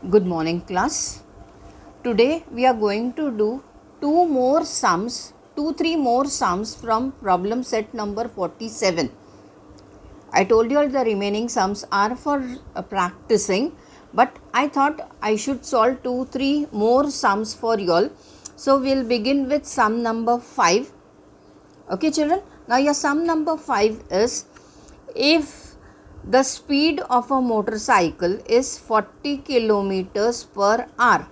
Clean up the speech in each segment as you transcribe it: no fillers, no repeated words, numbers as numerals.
Good morning, class. Today we are going to do three more sums from problem set number 47. I told you all the remaining sums are for practicing, but I thought I should solve 3 more sums for you all. So we'll begin with sum number 5. Okay, children. Now your sum number 5 is, if the speed of a motorcycle is 40 kilometers per hour,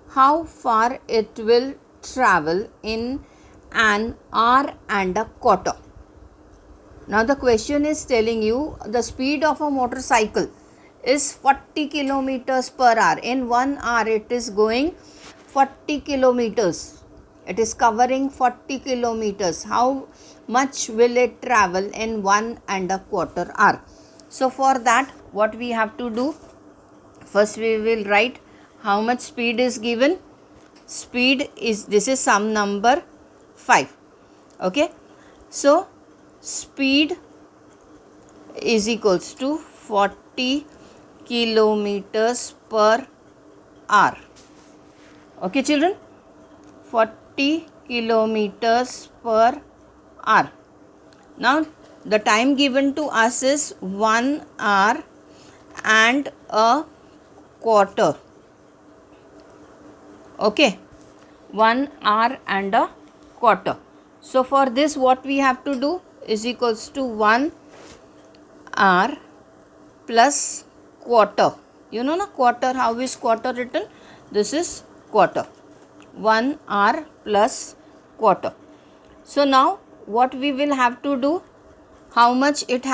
how far it will travel in an hour and a quarter. Now the question is telling you the speed of a motorcycle is 40 kilometers per hour. In 1 hour it is going 40 kilometers. It is covering 40 kilometers. How much will it travel in 1.25 hour? So for that, what we have to do? First we will write how much speed is given. Speed is, this is sum number 5. Okay. So speed is equals to 40 kilometers per hour. Okay, children, 40 kilometers per hour. Now the time given to us is 1 hour and a quarter. Okay, 1 hour and a quarter. So for this, what we have to do is equals to 1 hour plus quarter. You know na quarter, how is quarter written? This is quarter. 1 hour plus quarter. So now what we will have to do, how much it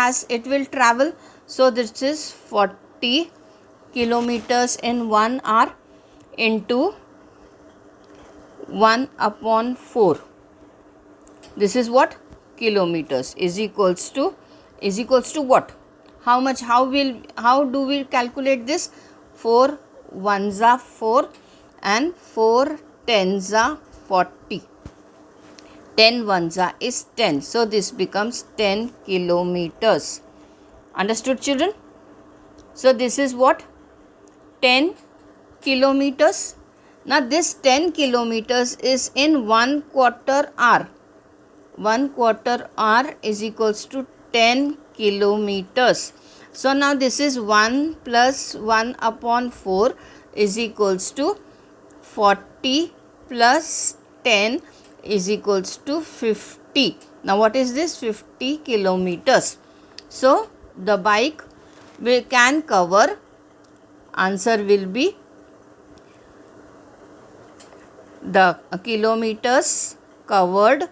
will travel. So this is 40 kilometers in 1 hour into 1/4. This is what? Kilometers is equals to what? How much? How do we calculate this? 4 ones are 4 and 4 tens are 40. 10 ones are is 10. So this becomes 10 kilometers. Understood, children? So this is what? 10 kilometers. Now this 10 kilometers is in 1/4 hour. 1/4 hour is equals to 10 kilometers. So now this is 1 plus 1/4 is equals to 40 plus 10 is equals to 50. Now what is this? 50 kilometers. So the bike can cover, answer will be, the kilometers covered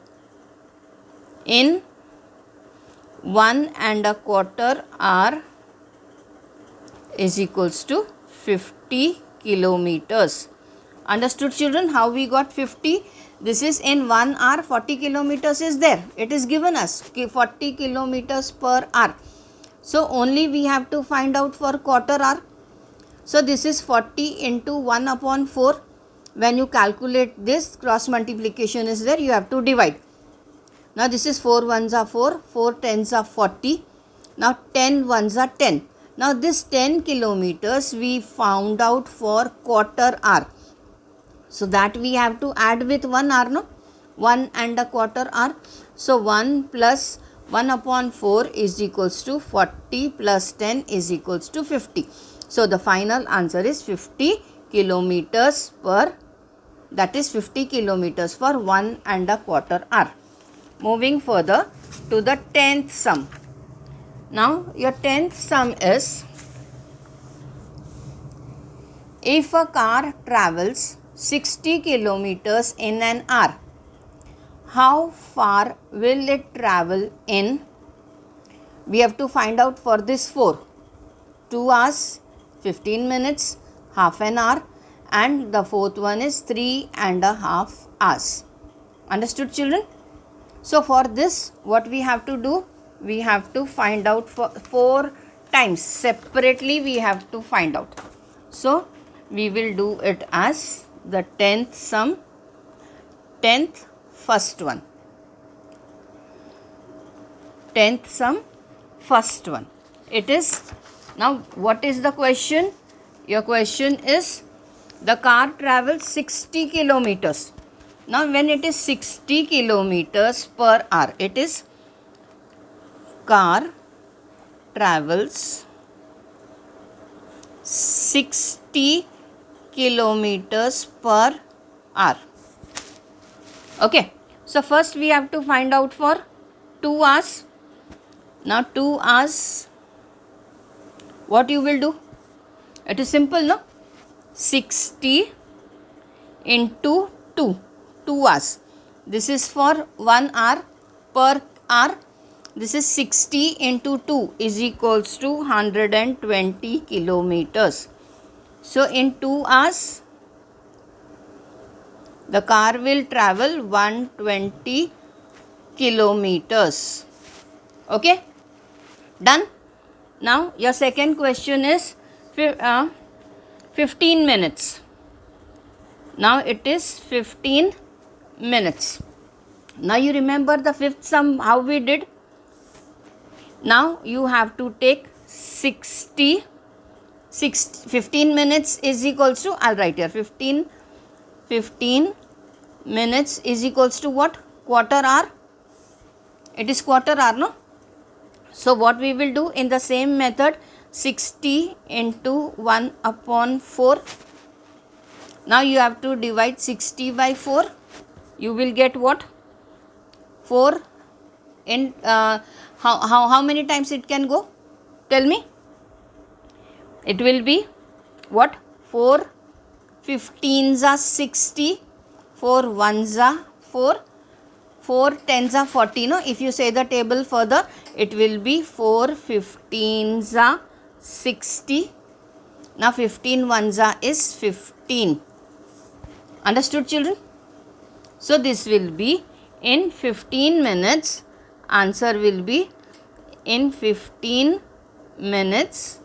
in 1.25 hour is equals to 50 kilometers. Understood, children, how we got 50? This is in 1 hour, 40 kilometers is there. It is given us 40 kilometers per hour. So only we have to find out for quarter hour. So this is 40 into 1/4. When you calculate this, cross multiplication is there, you have to divide. Now this is 4 ones are 4, 4 tens are 40. Now 10 ones are 10. Now this 10 kilometers we found out for quarter hour. So that we have to add with 1 hour, no? 1.25 hour. So 1 plus 1/4 is equals to 40 plus 10 is equals to 50. So the final answer is 50 kilometers per, that is 50 kilometers for 1.25 hour. Moving further to the 10th sum. Now your 10th sum is, if a car travels 60 kilometers in an hour, how far will it travel in, we have to find out for this 4. 2 hours, 15 minutes, half an hour, and the fourth one is 3.5 hours. Understood, children? So for this, what we have to do? We have to find out for 4 times. Separately we have to find out. So we will do it as the 10th sum. 10th, first one. 10th sum, first one. It is, now what is the question? Your question is the car travels 60 kilometers. Now when it is 60 kilometers per hour, it is car travels 60 kilometers per hour. Okay. So first we have to find out for 2 hours. Now 2 hours, what you will do? It is simple, no? 60 into 2, 2 hours. This is for 1 hour per hour. This is 60 into 2 is equals to 120 kilometers. So in 2 hours, the car will travel 120 kilometers. Okay? Done? Now your second question is 15 minutes. Now it is 15 minutes. Now you remember the fifth sum how we did? Now you have to take 15 minutes is equals to, I'll write here 15 minutes is equals to what? Quarter hour. It is quarter hour, no? So what we will do in the same method, 60 into 1 upon 4. Now you have to divide 60 by 4. You will get what? 4 in how many times it can go? Tell me. It will be what? 4 15s are 60, 4 1s are 4, 4 10s are 40. No, if you say the table further, it will be 4 15s are 60. Now 15 1s are is 15. Understood, children? So this will be in 15 minutes. Answer will be in 15 minutes.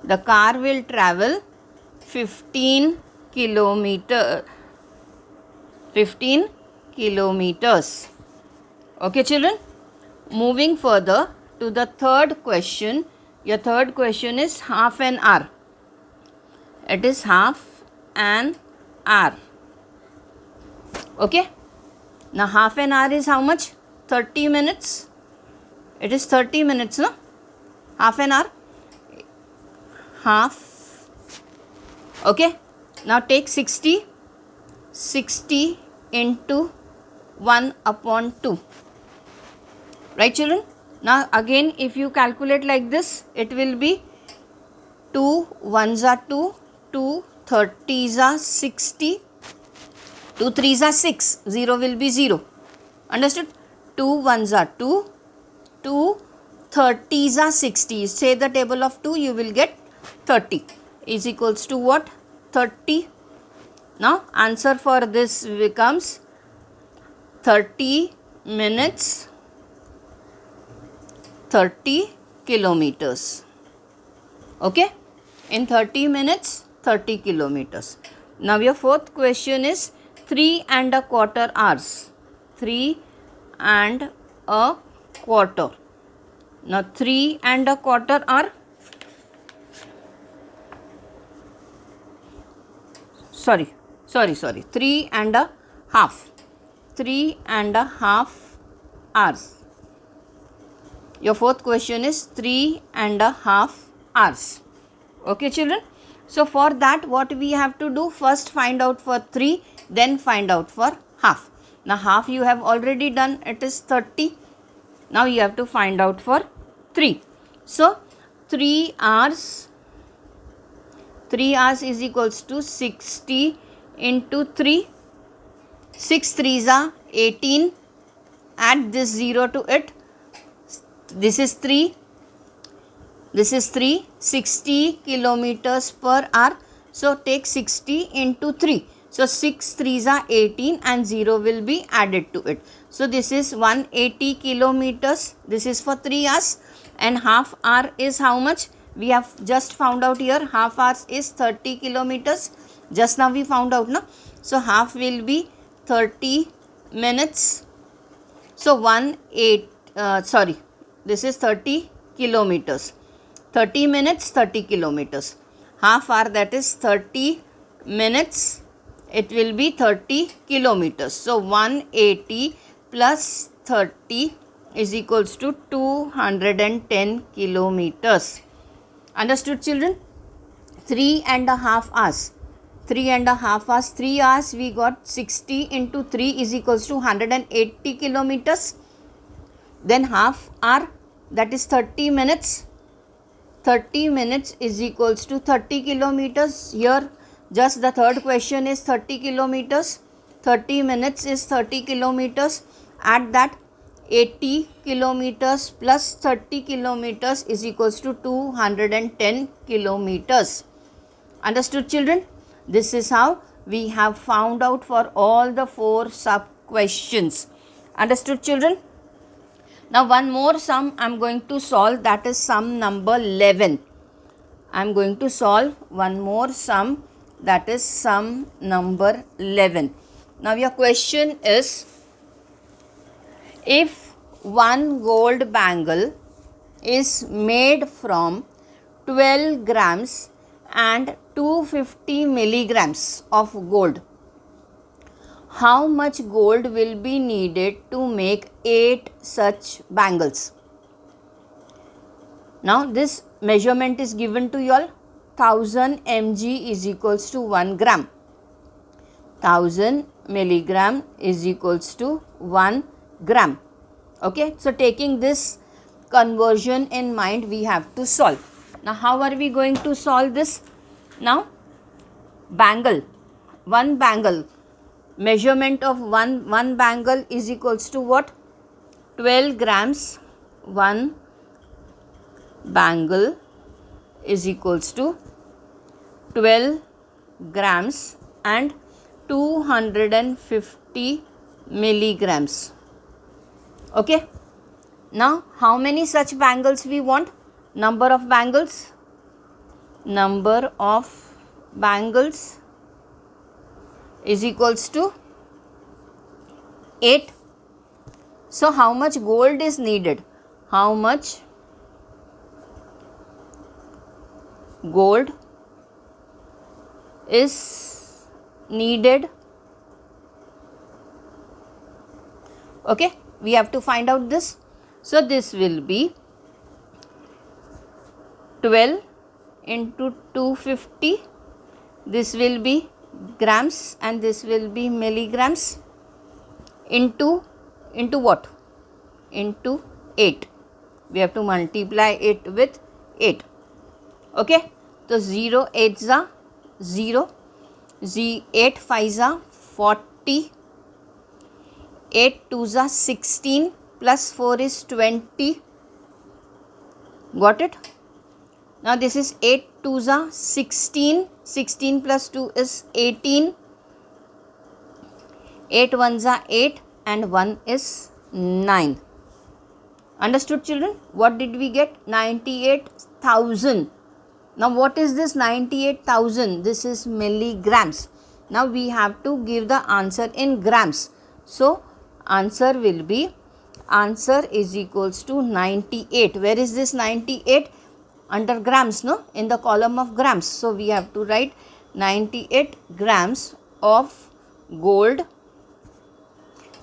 The car will travel 15 kilometers. Okay, children? Moving further to the third question. Your third question is half an hour. It is half an hour. Okay? Now half an hour is how much? 30 minutes. It is 30 minutes, no? Half an hour. Half. Okay? Now take 60 into 1 upon 2. Right, children? Now again if you calculate like this, it will be 2 1s are 2, 2 30s are 60, 2 3s are 6, 0 will be 0. Understood? 2 1s are 2, 2 30s are 60. Say the table of 2, you will get 30 is equals to what? 30. Now answer for this becomes 30 minutes 30 kilometers. Okay? In 30 minutes 30 kilometers. Now your fourth question is 3 and a quarter hours. 3 and a quarter. Now 3 and a quarter are, sorry, 3 and a half. 3 and a half hours. Your fourth question is 3 and a half hours. Okay, children? So for that what we have to do? First find out for 3, then find out for half. Now half you have already done, it is 30. Now you have to find out for 3. So 3 hours is equals to 60 into 3. 6 3s are 18. Add this 0 to it. This is 3. This is 3. 60 kilometers per hour. So take 60 into 3. So 6 3s are 18 and 0 will be added to it. So this is 180 kilometers. This is for 3 hours. And half hour is how much? We have just found out here. Half hours is 30 kilometers. Just now we found out, no? So half will be 30 minutes. So this is 30 kilometers. 30 minutes 30 kilometers. half hour, that is 30 minutes, it will be 30 kilometers. So 180 plus 30 is equals to 210 kilometers. Understood, children? 3.5 hours. 3.5 hours. 3 hours we got 60 into 3 is equals to 180 kilometers. Then half hour, that is 30 minutes. 30 minutes is equals to 30 kilometers. Here just the third question is 30 kilometers. 30 minutes is 30 kilometers. Add that, 80 kilometers plus 30 kilometers is equals to 210 kilometers. Understood, children? This is how we have found out for all the 4 sub questions. Understood, children? Now one more sum I am going to solve, that is sum number 11. I am going to solve one more sum, that is sum number 11. Now your question is, if one gold bangle is made from 12 grams and 250 milligrams of gold, how much gold will be needed to make 8 such bangles? Now this measurement is given to you all. 1000 mg is equals to 1 gram. 1000 milligram is equals to 1 gram. Okay, so taking this conversion in mind, we have to solve. Now how are we going to solve this? Now bangle, one bangle, measurement of one bangle is equals to what? 12 grams. One bangle is equals to 12 grams and 250 milligrams. Okay. Now how many such bangles we want? Number of bangles. Number of bangles is equals to 8. So how much gold is needed? How much gold is needed? Okay, we have to find out this. So this will be 12 into 250. This will be grams and this will be milligrams into what? Into 8. We have to multiply it with 8. Okay, so 0 8s are 0, 8 5s are 40, 8 2s are 16, plus 4 is 20. Got it? Now this is 8 2s are 16, 16 plus 2 is 18, 8 1s are 8 and 1 is 9. Understood, children? What did we get? 98,000. Now what is this 98,000? This is milligrams. Now we have to give the answer in grams. So answer will be, answer is equals to 98. Where is this 98? Under grams, no? In the column of grams. So we have to write 98 grams of gold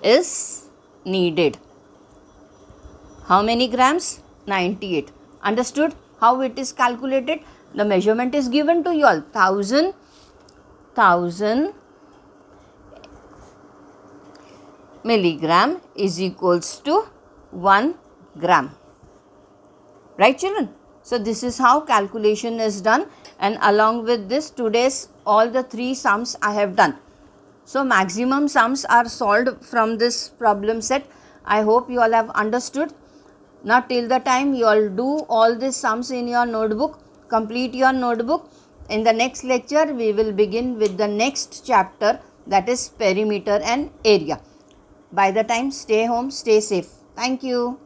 is needed. How many grams? 98. Understood how it is calculated? The measurement is given to you all. 1000 milligram is equals to 1 gram. Right, children? So this is how calculation is done, and along with this, today's all the 3 sums I have done. So maximum sums are solved from this problem set. I hope you all have understood. Now till the time you all do all these sums in your notebook, complete your notebook. In the next lecture we will begin with the next chapter, that is perimeter and area. By the time, stay home, stay safe. Thank you.